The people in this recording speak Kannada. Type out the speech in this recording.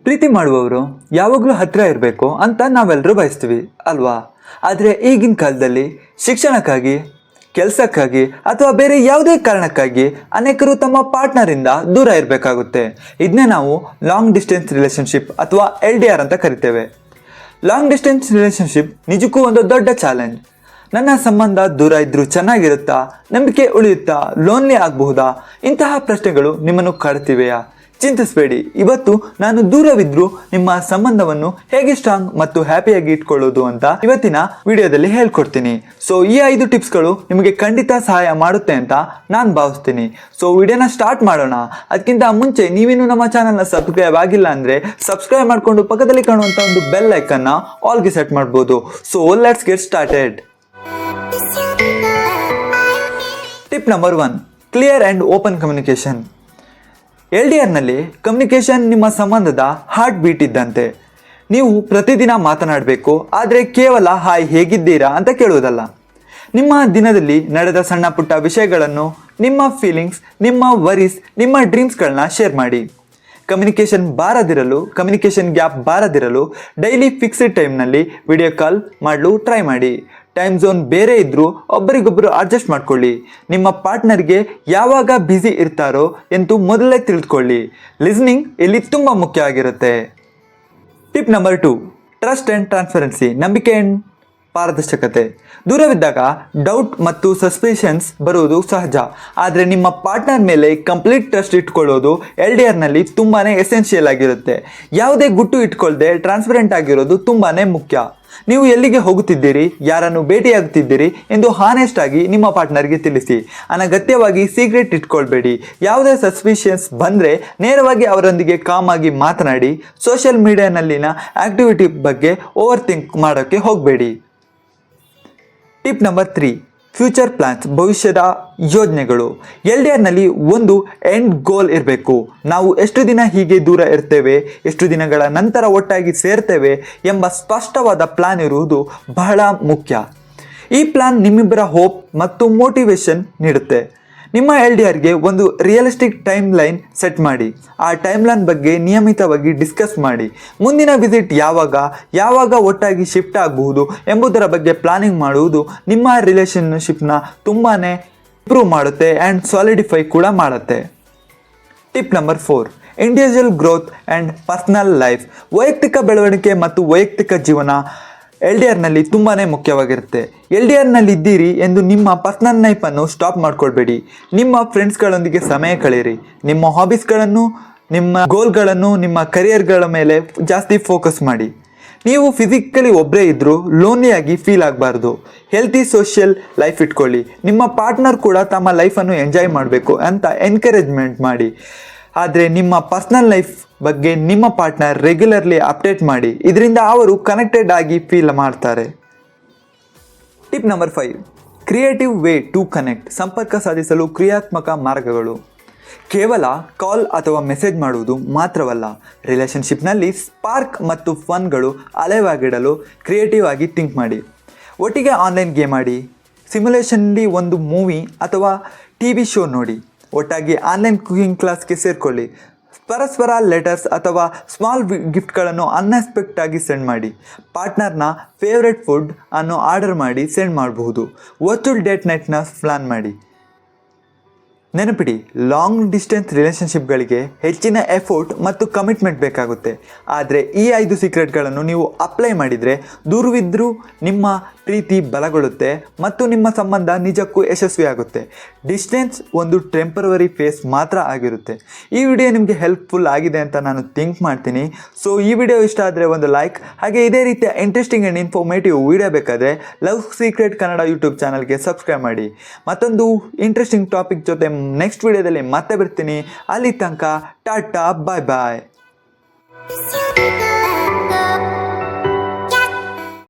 ಪ್ರೀತಿ ಮಾಡುವವರು ಯಾವಾಗಲೂ ಹತ್ತಿರ ಇರಬೇಕು ಅಂತ ನಾವೆಲ್ಲರೂ ಬಯಸ್ತೀವಿ ಅಲ್ವಾ. ಆದರೆ ಈಗಿನ ಕಾಲದಲ್ಲಿ ಶಿಕ್ಷಣಕ್ಕಾಗಿ, ಕೆಲಸಕ್ಕಾಗಿ ಅಥವಾ ಬೇರೆ ಯಾವುದೇ ಕಾರಣಕ್ಕಾಗಿ ಅನೇಕರು ತಮ್ಮ ಪಾರ್ಟ್ನರಿಂದ ದೂರ ಇರಬೇಕಾಗುತ್ತೆ. ಇದನ್ನೇ ನಾವು ಲಾಂಗ್ ಡಿಸ್ಟೆನ್ಸ್ ರಿಲೇಷನ್ಶಿಪ್ ಅಥವಾ LDR ಅಂತ ಕರಿತೇವೆ. ಲಾಂಗ್ ಡಿಸ್ಟೆನ್ಸ್ ರಿಲೇಷನ್ಶಿಪ್ ನಿಜಕ್ಕೂ ಒಂದು ದೊಡ್ಡ ಚಾಲೆಂಜ್. ನನ್ನ ಸಂಬಂಧ ದೂರ ಇದ್ರೂ ಚೆನ್ನಾಗಿರುತ್ತಾ, ನಂಬಿಕೆ ಉಳಿಯುತ್ತಾ, ಲೋನ್ಲಿ ಆಗಬಹುದಾ, ಇಂತಹ ಪ್ರಶ್ನೆಗಳು ನಿಮ್ಮನ್ನು ಕಾಡ್ತಿವೆಯಾ? ಚಿಂತಿಸಬೇಡಿ, ಇವತ್ತು ನಾನು ದೂರವಿದ್ರೂ ನಿಮ್ಮ ಸಂಬಂಧವನ್ನು ಹೇಗೆ ಸ್ಟ್ರಾಂಗ್ ಮತ್ತು ಹ್ಯಾಪಿಯಾಗಿ ಇಟ್ಕೊಳ್ಳೋದು ಅಂತ ಇವತ್ತಿನ ವಿಡಿಯೋದಲ್ಲಿ ಹೇಳ್ಕೊಡ್ತೀನಿ. ಸೊ ಈ 5 ಟಿಪ್ಸ್ಗಳು ನಿಮಗೆ ಖಂಡಿತ ಸಹಾಯ ಮಾಡುತ್ತೆ ಅಂತ ನಾನು ಭಾವಿಸ್ತೀನಿ. ಸೊ ವಿಡಿಯೋನ ಸ್ಟಾರ್ಟ್ ಮಾಡೋಣ. ಅದಕ್ಕಿಂತ ಮುಂಚೆ ನೀವೇನು ನಮ್ಮ ಚಾನಲ್ನ ಸಬ್ಸ್ಕ್ರೈಬ್ ಆಗಿಲ್ಲ ಅಂದರೆ ಸಬ್ಸ್ಕ್ರೈಬ್ ಮಾಡಿಕೊಂಡು ಪಕ್ಕದಲ್ಲಿ ಕಾಣುವಂಥ ಒಂದು ಬೆಲ್ ಐಕನ್ನ ಆಲ್ಗೆ ಸೆಟ್ ಮಾಡ್ಬೋದು. So let's get started. Tip number 1, clear and open communication. LDRನಲ್ಲಿ ಕಮ್ಯುನಿಕೇಷನ್ ನಿಮ್ಮ ಸಂಬಂಧದ ಹಾರ್ಟ್ ಬೀಟ್ ಇದ್ದಂತೆ. ನೀವು ಪ್ರತಿದಿನ ಮಾತನಾಡಬೇಕು, ಆದರೆ ಕೇವಲ ಹಾಯ್ ಹೇಗಿದ್ದೀರಾ ಅಂತ ಕೇಳುವುದಲ್ಲ. ನಿಮ್ಮ ದಿನದಲ್ಲಿ ನಡೆದ ಸಣ್ಣ ಪುಟ್ಟ ವಿಷಯಗಳನ್ನು, ನಿಮ್ಮ ಫೀಲಿಂಗ್ಸ್, ನಿಮ್ಮ ವರೀಸ್, ನಿಮ್ಮ ಡ್ರೀಮ್ಸ್ಗಳನ್ನ ಶೇರ್ ಮಾಡಿ. ಕಮ್ಯುನಿಕೇಷನ್ ಗ್ಯಾಪ್ ಬಾರದಿರಲು ಡೈಲಿ ಫಿಕ್ಸ್ಡ್ ಟೈಮ್ನಲ್ಲಿ ವಿಡಿಯೋ ಕಾಲ್ ಮಾಡಲು ಟ್ರೈ ಮಾಡಿ. ಟೈಮ್ ಝೋನ್ ಬೇರೆ ಇದ್ದರೂ ಒಬ್ಬರಿಗೊಬ್ಬರು ಅಡ್ಜಸ್ಟ್ ಮಾಡ್ಕೊಳ್ಳಿ. ನಿಮ್ಮ ಪಾರ್ಟ್ನರ್ಗೆ ಯಾವಾಗ ಬ್ಯುಸಿ ಇರ್ತಾರೋ ಎಂದು ಮೊದಲೇ ತಿಳಿದುಕೊಳ್ಳಿ. ಲಿಸ್ನಿಂಗ್ ಇಲ್ಲಿ ತುಂಬ ಮುಖ್ಯ ಆಗಿರುತ್ತೆ. Tip number 2, trust and transparency. ನಂಬಿಕೆ ಆ್ಯಂಡ್ ಪಾರದರ್ಶಕತೆ. ದೂರವಿದ್ದಾಗ ಡೌಟ್ ಮತ್ತು ಸಸ್ಪಿಷನ್ಸ್ ಬರುವುದು ಸಹಜ, ಆದರೆ ನಿಮ್ಮ ಪಾರ್ಟ್ನರ್ ಮೇಲೆ ಕಂಪ್ಲೀಟ್ ಟ್ರಸ್ಟ್ ಇಟ್ಕೊಳ್ಳೋದು LDRನಲ್ಲಿ ತುಂಬಾ ಎಸೆನ್ಷಿಯಲ್ ಆಗಿರುತ್ತೆ. ಯಾವುದೇ ಗುಟ್ಟು ಇಟ್ಕೊಳ್ಳದೆ ಟ್ರಾನ್ಸ್ಪರೆಂಟ್ ಆಗಿರೋದು ತುಂಬಾ ಮುಖ್ಯ. ನೀವು ಎಲ್ಲಿಗೆ ಹೋಗುತ್ತಿದ್ದೀರಿ, ಯಾರನ್ನು ಭೇಟಿಯಾಗುತ್ತಿದ್ದೀರಿ ಎಂದು ಹಾನೆಸ್ಟ್ ಆಗಿ ನಿಮ್ಮ ಪಾರ್ಟ್ನರ್ಗೆ ತಿಳಿಸಿ. ಅನಗತ್ಯವಾಗಿ ಸೀಕ್ರೆಟ್ ಇಟ್ಕೊಳ್ಬೇಡಿ. ಯಾವುದೇ ಸಸ್ಪಿಷನ್ಸ್ ಬಂದರೆ ನೇರವಾಗಿ ಅವರೊಂದಿಗೆ ಕಾಮ್ ಆಗಿ ಮಾತನಾಡಿ. ಸೋಷಿಯಲ್ ಮೀಡಿಯಾನಲ್ಲಿನ ಆಕ್ಟಿವಿಟಿ ಬಗ್ಗೆ ಓವರ್ ಥಿಂಕ್ ಮಾಡೋಕ್ಕೆ ಹೋಗಬೇಡಿ. Tip number 3, future plans. ಭವಿಷ್ಯದ ಯೋಜನೆಗಳು. LDRನಲ್ಲಿ ಒಂದು ಎಂಡ್ ಗೋಲ್ ಇರಬೇಕು. ನಾವು ಎಷ್ಟು ದಿನ ಹೀಗೆ ದೂರ ಇರ್ತೇವೆ, ಎಷ್ಟು ದಿನಗಳ ನಂತರ ಒಟ್ಟಾಗಿ ಸೇರ್ತೇವೆ ಎಂಬ ಸ್ಪಷ್ಟವಾದ ಪ್ಲಾನ್ ಇರುವುದು ಬಹಳ ಮುಖ್ಯ. ಈ ಪ್ಲಾನ್ ನಿಮ್ಮಿಬ್ಬರ ಹೋಪ್ ಮತ್ತು ಮೋಟಿವೇಶನ್ ನೀಡುತ್ತೆ. ನಿಮ್ಮ LDRಗೆ ಒಂದು ರಿಯಲಿಸ್ಟಿಕ್ ಟೈಮ್ ಲೈನ್ ಸೆಟ್ ಮಾಡಿ. ಆ ಟೈಮ್ ಲೈನ್ ಬಗ್ಗೆ ನಿಯಮಿತವಾಗಿ ಡಿಸ್ಕಸ್ ಮಾಡಿ. ಮುಂದಿನ ವಿಸಿಟ್ ಯಾವಾಗ ಒಟ್ಟಾಗಿ ಶಿಫ್ಟ್ ಆಗಬಹುದು ಎಂಬುದರ ಬಗ್ಗೆ ಪ್ಲಾನಿಂಗ್ ಮಾಡುವುದು ನಿಮ್ಮ ರಿಲೇಷನ್ಶಿಪ್ನ ತುಂಬಾ ಇಂಪ್ರೂವ್ ಮಾಡುತ್ತೆ ಆ್ಯಂಡ್ ಸಾಲಿಡಿಫೈ ಕೂಡ ಮಾಡುತ್ತೆ. Tip number 4, individual growth and personal life. ವೈಯಕ್ತಿಕ ಬೆಳವಣಿಗೆ ಮತ್ತು ವೈಯಕ್ತಿಕ ಜೀವನ LDRನಲ್ಲಿ ತುಂಬಾ ಮುಖ್ಯವಾಗಿರುತ್ತೆ. LDRನಲ್ಲಿ ಇದ್ದೀರಿ ಎಂದು ನಿಮ್ಮ ಪರ್ಸನಲ್ ಲೈಫನ್ನು ಸ್ಟಾಪ್ ಮಾಡ್ಕೊಳ್ಬೇಡಿ. ನಿಮ್ಮ ಫ್ರೆಂಡ್ಸ್ಗಳೊಂದಿಗೆ ಸಮಯ ಕಳೆಯಿರಿ. ನಿಮ್ಮ ಹಾಬೀಸ್ಗಳನ್ನು, ನಿಮ್ಮ ಗೋಲ್ಗಳನ್ನು, ನಿಮ್ಮ ಕರಿಯರ್ಗಳ ಮೇಲೆ ಜಾಸ್ತಿ ಫೋಕಸ್ ಮಾಡಿ. ನೀವು ಫಿಸಿಕಲಿ ಒಬ್ಬರೇ ಇದ್ದರೂ ಲೋನ್ಲಿಯಾಗಿ ಫೀಲ್ ಆಗಬಾರ್ದು. ಹೆಲ್ತಿ ಸೋಷಿಯಲ್ ಲೈಫ್ ಇಟ್ಕೊಳ್ಳಿ. ನಿಮ್ಮ ಪಾರ್ಟ್ನರ್ ಕೂಡ ತಮ್ಮ ಲೈಫನ್ನು ಎಂಜಾಯ್ ಮಾಡಬೇಕು ಅಂತ ಎನ್ಕರೇಜ್ಮೆಂಟ್ ಮಾಡಿ. ಆದರೆ ನಿಮ್ಮ ಪರ್ಸನಲ್ ಲೈಫ್ ಬಗ್ಗೆ ನಿಮ್ಮ ಪಾರ್ಟ್ನರ್ ರೆಗ್ಯುಲರ್ಲಿ ಅಪ್ಡೇಟ್ ಮಾಡಿ. ಇದರಿಂದ ಅವರು ಕನೆಕ್ಟೆಡ್ ಆಗಿ ಫೀಲ್ ಮಾಡ್ತಾರೆ. Tip number 5, creative way to connect. ಸಂಪರ್ಕ ಸಾಧಿಸಲು ಕ್ರಿಯಾತ್ಮಕ ಮಾರ್ಗಗಳು. ಕೇವಲ ಕಾಲ್ ಅಥವಾ ಮೆಸೇಜ್ ಮಾಡುವುದು ಮಾತ್ರವಲ್ಲ. ರಿಲೇಷನ್ಶಿಪ್ನಲ್ಲಿ ಸ್ಪಾರ್ಕ್ ಮತ್ತು ಫನ್ಗಳು ಅಲೆವಾಗಿಡಲು ಕ್ರಿಯೇಟಿವ್ ಆಗಿ ಥಿಂಕ್ ಮಾಡಿ. ಒಟ್ಟಿಗೆ ಆನ್ಲೈನ್ ಗೇಮ್ ಆಡಿ, ಸಿಮ್ಯುಲೇಷನ್ಲಿ ಒಂದು ಮೂವಿ ಅಥವಾ TV ಶೋ ನೋಡಿ, ಒಟ್ಟಾಗಿ ಆನ್ಲೈನ್ ಕುಕಿಂಗ್ ಕ್ಲಾಸ್ಗೆ ಸೇರಿಕೊಳ್ಳಿ. ಪರಸ್ಪರ ಲೆಟರ್ಸ್ ಅಥವಾ ಸ್ಮಾಲ್ ಗಿಫ್ಟ್ಗಳನ್ನು ಅನ್ಎಕ್ಸ್ಪೆಕ್ಟ್ ಆಗಿ ಸೆಂಡ್ ಮಾಡಿ. ಪಾರ್ಟ್ನರ್ನ ಫೇವ್ರೆಟ್ ಫುಡ್ ಅನ್ನು ಆರ್ಡರ್ ಮಾಡಿ ಸೆಂಡ್ ಮಾಡಬಹುದು. ವರ್ಚುವಲ್ ಡೇಟ್ ನೈಟ್ನ ಪ್ಲಾನ್ ಮಾಡಿ. ನೆನಪಿಡಿ, ಲಾಂಗ್ ಡಿಸ್ಟೆನ್ಸ್ ರಿಲೇಷನ್ಶಿಪ್ಗಳಿಗೆ ಹೆಚ್ಚಿನ ಎಫೋರ್ಟ್ ಮತ್ತು ಕಮಿಟ್ಮೆಂಟ್ ಬೇಕಾಗುತ್ತೆ. ಆದರೆ ಈ 5 ಸೀಕ್ರೆಟ್ಗಳನ್ನು ನೀವು ಅಪ್ಲೈ ಮಾಡಿದರೆ ದೂರವಿದ್ದರೂ ನಿಮ್ಮ ಪ್ರೀತಿ ಬಲಗೊಳ್ಳುತ್ತೆ ಮತ್ತು ನಿಮ್ಮ ಸಂಬಂಧ ನಿಜಕ್ಕೂ ಯಶಸ್ವಿಯಾಗುತ್ತೆ. ಡಿಸ್ಟೆನ್ಸ್ ಒಂದು ಟೆಂಪರವರಿ ಫೇಸ್ ಮಾತ್ರ ಆಗಿರುತ್ತೆ. ಈ ವಿಡಿಯೋ ನಿಮಗೆ ಹೆಲ್ಪ್ಫುಲ್ ಆಗಿದೆ ಅಂತ ನಾನು ಥಿಂಕ್ ಮಾಡ್ತೀನಿ. ಸೊ ಈ ವಿಡಿಯೋ ಇಷ್ಟ ಆದರೆ ಒಂದು ಲೈಕ್, ಹಾಗೆ ಇದೇ ರೀತಿಯ ಇಂಟ್ರೆಸ್ಟಿಂಗ್ ಆ್ಯಂಡ್ ಇನ್ಫಾರ್ಮೇಟಿವ್ ವಿಡಿಯೋ ಬೇಕಾದರೆ ಲವ್ ಸೀಕ್ರೆಟ್ ಕನ್ನಡ ಯೂಟ್ಯೂಬ್ ಚಾನಲ್ಗೆ ಸಬ್ಸ್ಕ್ರೈಬ್ ಮಾಡಿ. ಮತ್ತೊಂದು ಇಂಟ್ರೆಸ್ಟಿಂಗ್ ಟಾಪಿಕ್ ಜೊತೆ ನೆಕ್ಸ್ಟ್ ವಿಡಿಯೋದಲ್ಲಿ ಮತ್ತೆ ಬರ್ತೀನಿ. ಅಲ್ಲಿ ತನಕ ಟಾಟಾ, ಬಾಯ್ ಬಾಯ್.